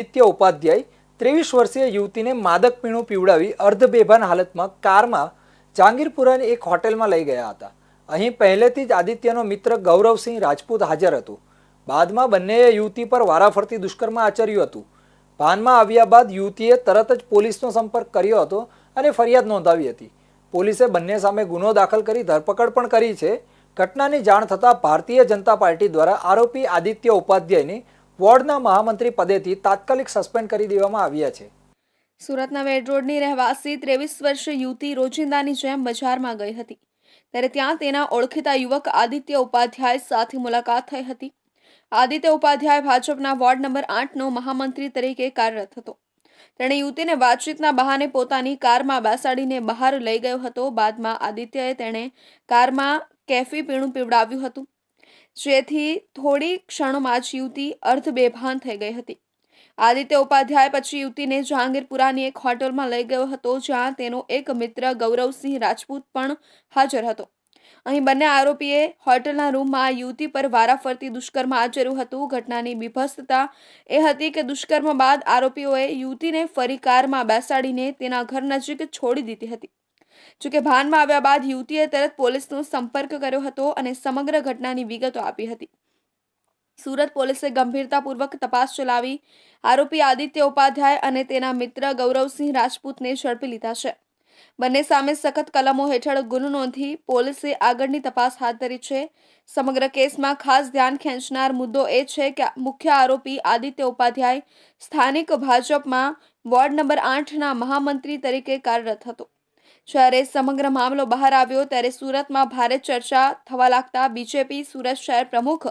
આદિત્ય ઉપાધ્યાય 23 વર્ષીય યુવતીને માદક પીણું પીવડાવી અર્ધબેભાન હાલતમાં કારમાં જહાંગીરપુરાની એક હોટેલમાં લઈ ગયા હતા। અહીં પહેલેથી જ આદિત્યનો મિત્ર ગૌરવસિંહ રાજપૂત હાજર હતો। બાદમાં બંનેએ યુવતી પર વારાફરતી દુષ્કર્મ આચર્યું હતું। ભાનમાં આવ્યા બાદ યુવતીએ તરત જ પોલીસનો સંપર્ક કર્યો હતો અને ફરિયાદ નોંધાવી હતી। પોલીસે બંને સામે ગુનો દાખલ કરી ધરપકડ પણ કરી છે। ઘટનાની જાણ થતાં ભારતીય જનતા પાર્ટી દ્વારા આરોપી આદિત્ય ઉપાધ્યાયને વોર્ડના મહામંત્રી પદેથી તાત્કાલિક સસ્પેન્ડ કરી દેવામાં આવ્યા છે। સુરતના વેડ રોડની રહેવાસી 23 વર્ષીય યુવતી રોજિંદાની જેમ બજારમાં ગઈ હતી ત્યારે ત્યાં તેના ઓળખીતા યુવક આદિત્ય ઉપાધ્યાય સાથે મુલાકાત થઈ હતી। આદિત્ય ઉપાધ્યાય ભાજપના વોર્ડ નંબર 8નો મહામંત્રી તરીકે કાર્યરત હતો। તેણે યુવતીને વાતચીતના બહાને પોતાની કારમાં બેસાડીને બહાર લઈ ગયો હતો। બાદમાં આદિત્યએ તેણે કારમાં કેફી પીણું પીવડાવ્યું હતું, જેથી થોડી ક્ષણોમાં જ યુવતી અર્ધબેભાન થઈ ગઈ હતી। આદિત્ય ઉપાધ્યાય પછી યુવતીને જહાંગીરપુરાની એક હોટલમાં લઈ ગયો હતો, જ્યાં તેનો એક મિત્ર ગૌરવસિંહ રાજપૂત પણ હાજર હતો। અહીં બંને આરોપીએ હોટલના રૂમમાં યુવતી પર વારાફરતી દુષ્કર્મ આચર્યું હતું। ઘટનાની બીભત્સતા એ હતી કે દુષ્કર્મ બાદ આરોપીઓએ યુવતીને ફરી કારમાં બેસાડીને તેના ઘર નજીક છોડી દીધી હતી। જોકે ભાનમાં આવ્યા બાદ યુવતીએ તરત પોલીસનો સંપર્ક કર્યો હતો અને સમગ્ર ઘટનાની વિગતો આપી હતી। સુરત પોલીસે ગંભીરતાપૂર્વક તપાસ ચલાવી આરોપી આદિત્ય ઉપાધ્યાય અને તેના મિત્ર ગૌરવસિંહ રાજપૂતને ઝડપી લીધા છે। બંને સામે સખત કલમો હેઠળ ગુનો નોંધી પોલીસે આગળની તપાસ હાથ ધરી છે। સમગ્ર કેસમાં ખાસ ધ્યાન ખેંચનાર મુદ્દો એ છે કે મુખ્ય આરોપી આદિત્ય ઉપાધ્યાય સ્થાનિક ભાજપમાં વોર્ડ નંબર 8ના મહામંત્રી તરીકે કાર્યરત હતો। જ્યારે સમગ્ર મામલો બહાર આવ્યો ત્યારે સુરતમાં ભારે ચર્ચા થવા લાગતા બીજેપી સુરત શહેર પ્રમુખ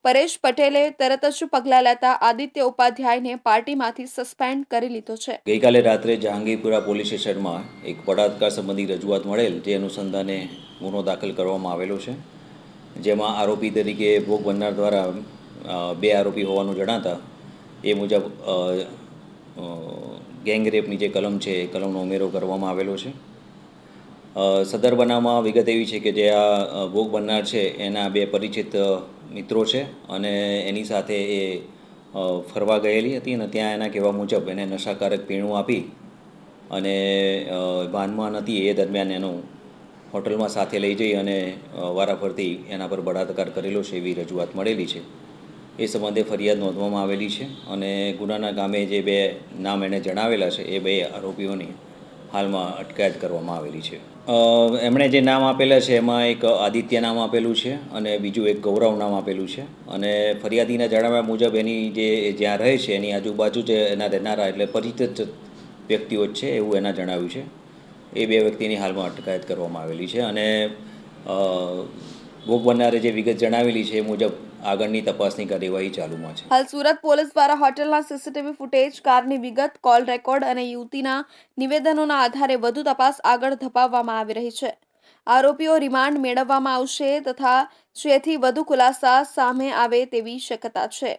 પરેશ પટેલે તરત જ પગલાં લેતા આદિત્ય ઉપાધ્યાયને પાર્ટીમાંથી સસ્પેન્ડ કરી લીધો છે। ગઈકાલે રાત્રે જહાંગીરપુરા પોલીસ સ્ટેશનમાં એક બળાત્કાર સંબંધી રજૂઆત મળેલ, જે અનુસંધાને ગુનો દાખલ કરવામાં આવેલો છે, જેમાં આરોપી તરીકે ભોગ બનનાર દ્વારા બે આરોપી હોવાનું જણાતા એ મુજબ ગેંગ રેપની જે કલમ છે એ કલમનો ઉમેરો કરવામાં આવેલો છે। સદર બનાવમાં વિગત એવી છે કે જે આ ભોગ બનનાર છે એના બે પરિચિત મિત્રો છે અને એની સાથે એ ફરવા ગયેલી હતી અને ત્યાં એના કહેવા મુજબ એને નશાકારક પીણું આપી અને ભાનમાં નથી એ દરમિયાન એનું હોટલમાં સાથે લઈ જઈ અને વારાફરતી એના પર બળાત્કાર કરેલો છે એવી રજૂઆત મળેલી છે। એ સંબંધે ફરિયાદ નોંધવામાં આવેલી છે અને ગુનાના કામે જે બે નામ એણે જણાવેલા છે એ બે આરોપીઓની હાલમાં અટકાયત કરવામાં આવેલી છે। એમણે જે નામ આપેલા છે એમાં એક આદિત્ય નામ આપેલું છે અને બીજું એક ગૌરવ નામ આપેલું છે અને ફરિયાદીના જણાવ્યા મુજબ એની જે જ્યાં રહે છે એની આજુબાજુ જે એના રહેનારા એટલે પરિચિત વ્યક્તિઓ જ છે એવું એના જણાવ્યું છે। એ બે વ્યક્તિની હાલમાં અટકાયત કરવામાં આવેલી છે અને ભોગ બનનારે જે વિગત જણાવેલી છે એ મુજબ આગળની તપાસની કાર્યવાહી ચાલુમાં છે। હાલ સુરત પોલીસ દ્વારા હોટલના સીસીટીવી ફૂટેજ, કારની વિગત, કોલ રેકોર્ડ અને યુવતીના નિવેદનોના આધારે વધુ તપાસ આગળ ધપાવવામાં આવી રહી છે। આરોપીઓ રિમાન્ડ મેળવવામાં આવશે તથા જેથી વધુ ખુલાસા સામે આવે તેવી શક્યતા છે।